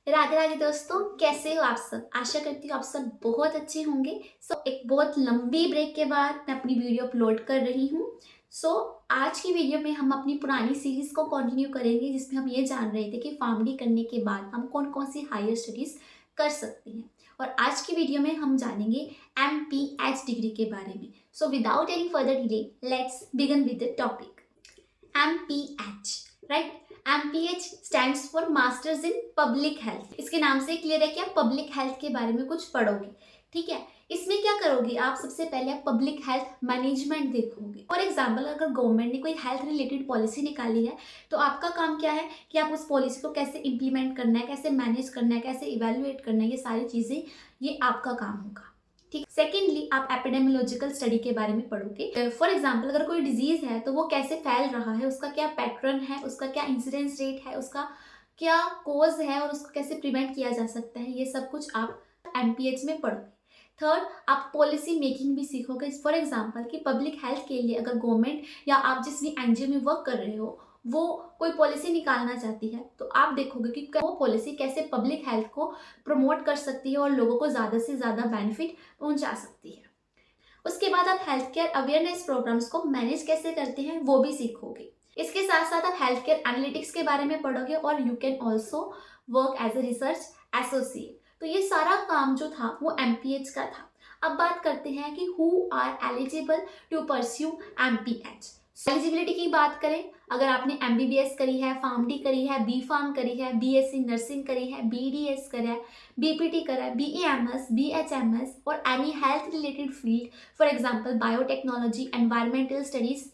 राधे राधे दोस्तों, कैसे हो आप सब। आशा करती हूँ आप सब बहुत अच्छे होंगे। एक बहुत लंबी ब्रेक के बाद मैं अपनी वीडियो अपलोड कर रही हूँ। आज की वीडियो में हम अपनी पुरानी सीरीज को कंटिन्यू करेंगे, जिसमें हम ये जान रहे थे कि फार्मडी करने के बाद हम कौन कौन सी हायर स्टडीज कर सकते हैं। और आज की वीडियो में हम जानेंगे MPH डिग्री के बारे में। Without any further delay, let's begin with the topic. MPH, right. MPH stands for masters in public health. इसके नाम से क्लियर है कि आप पब्लिक हेल्थ के बारे में कुछ पढ़ोगे। ठीक है, इसमें क्या करोगे आप, सबसे पहले आप पब्लिक हेल्थ मैनेजमेंट देखोगे। फॉर एग्जाम्पल, अगर गवर्नमेंट ने कोई हेल्थ रिलेटेड पॉलिसी निकाली है तो आपका काम क्या है कि आप उस पॉलिसी को कैसे इंप्लीमेंट करना है, कैसे मैनेज करना है, कैसे इवेल्युएट करना है, ये सारी चीजें ये आपका काम होगा। ठीक। सेकेंडली, आप एपिडेमियोलॉजिकल स्टडी के बारे में पढ़ोगे। फॉर एग्जाम्पल, अगर कोई डिजीज है तो वो कैसे फैल रहा है, उसका क्या पैटर्न है, उसका क्या इंसिडेंस रेट है, उसका क्या कोज है और उसको कैसे प्रिवेंट किया जा सकता है, ये सब कुछ आप MPH में पढ़ोगे। थर्ड, आप पॉलिसी मेकिंग भी सीखोगे। फॉर एग्जाम्पल कि पब्लिक हेल्थ के लिए अगर गवर्नमेंट या आप जिस भी NGO में वर्क कर रहे हो वो कोई पॉलिसी निकालना चाहती है तो आप देखोगे कि वो पॉलिसी कैसे पब्लिक हेल्थ को प्रमोट कर सकती है और लोगों को ज़्यादा से ज़्यादा बेनिफिट पहुंचा सकती है। उसके बाद आप हेल्थ केयर अवेयरनेस प्रोग्राम्स को मैनेज कैसे करते हैं वो भी सीखोगे। इसके साथ साथ आप हेल्थ केयर एनालिटिक्स के बारे में पढ़ोगे और you can also work as a research associate. तो ये सारा काम जो था वो MPH का था। अब बात करते हैं कि who are eligible to pursue MPH। Eligibility की बात करें, अगर आपने MBBS करी है, फार्मडी करी है, B.Pharm करी है, BSc नर्सिंग करी है, BDS करा है, BPT करा है, BEMS, BHMS और any health related field, for example biotechnology, environmental studies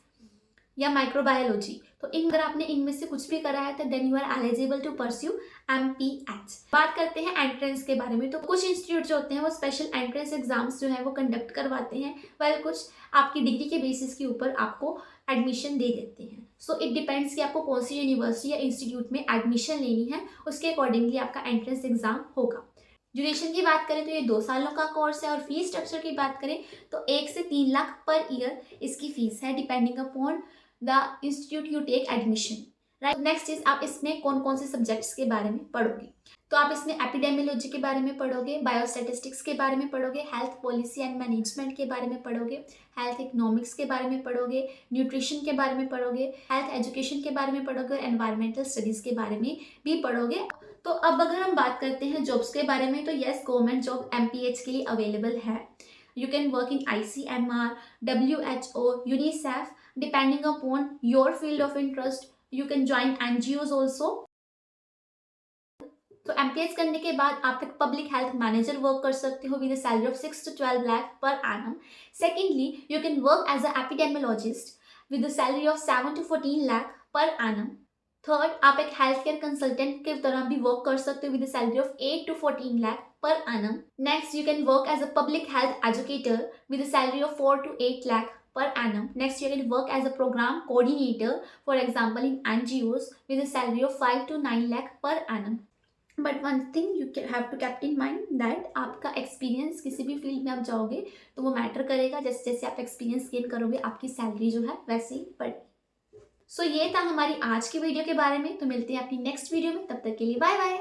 या माइक्रोबायोलॉजी, तो अगर आपने इनमें से कुछ भी करा है तो then you are eligible to pursue MPH। बात करते हैं एंट्रेंस के बारे में, तो कुछ इंस्टीट्यूट जो होते हैं वो स्पेशल एंट्रेंस एग्जाम्स जो है वो कंडक्ट करवाते हैं, वेल कुछ आपकी डिग्री के बेसिस के ऊपर आपको एडमिशन दे देते हैं। इट डिपेंड्स कि आपको कौन सी यूनिवर्सिटी या इंस्टीट्यूट में एडमिशन लेनी है, उसके अकॉर्डिंगली आपका एंट्रेंस एग्जाम होगा। ड्यूरेशन की बात करें तो ये 2 सालों का कोर्स है और फीस स्ट्रक्चर की बात करें तो 1 से 3 लाख पर ईयर इसकी फीस है, depending upon the institute you take admission, right. Next is, आप इसमें कौन कौन से सब्जेक्ट्स के बारे में पढ़ोगे, तो आप इसमें एपिडेमियोलॉजी के बारे में पढ़ोगे, बायोस्टैटिस्टिक्स के बारे में पढ़ोगे, हेल्थ पॉलिसी एंड मैनेजमेंट के बारे में पढ़ोगे, हेल्थ इकोनॉमिक्स के बारे में पढ़ोगे, न्यूट्रिशन के बारे में पढ़ोगे, हेल्थ एजुकेशन के बारे में पढ़ोगे और एनवायरमेंटल स्टडीज के बारे में भी पढ़ोगे। तो अब अगर हम बात करते हैं जॉब्स के बारे में, तो यस, गवर्नमेंट जॉब MPH के लिए अवेलेबल है। You can work in ICMR, WHO, UNICEF, depending upon your field of interest. You can join NGOs also. तो MPH करने के बाद आप एक पब्लिक हेल्थ मैनेजर वर्क कर सकते हो with salary of 6 to 12 lakh per annum. Secondly, you can work as a epidemiologist with salary of 7 to 14 lakh per annum. Third, आप एक हेल्थ केयर कंसल्टेंट के तरह भी वर्क कर सकते हो with salary of 8 to 14 lakh per annum. Next, you can work as a public health educator with salary of 4 to 8 lakh per annum. Next, you can work as a program coordinator, for example in NGOs, with a salary of 5 to 9 lakh per annum. But one thing you have to keep in mind that आपका experience किसी भी field में आप जाओगे तो वो matter करेगा। जैसे जैसे आप एक्सपीरियंस गेन करोगे आपकी सैलरी जो है वैसे ही बढ़ेगी। ये था हमारी आज की वीडियो के बारे में। तो मिलते हैं अपनी नेक्स्ट वीडियो में, तब तक के लिए बाय बाय।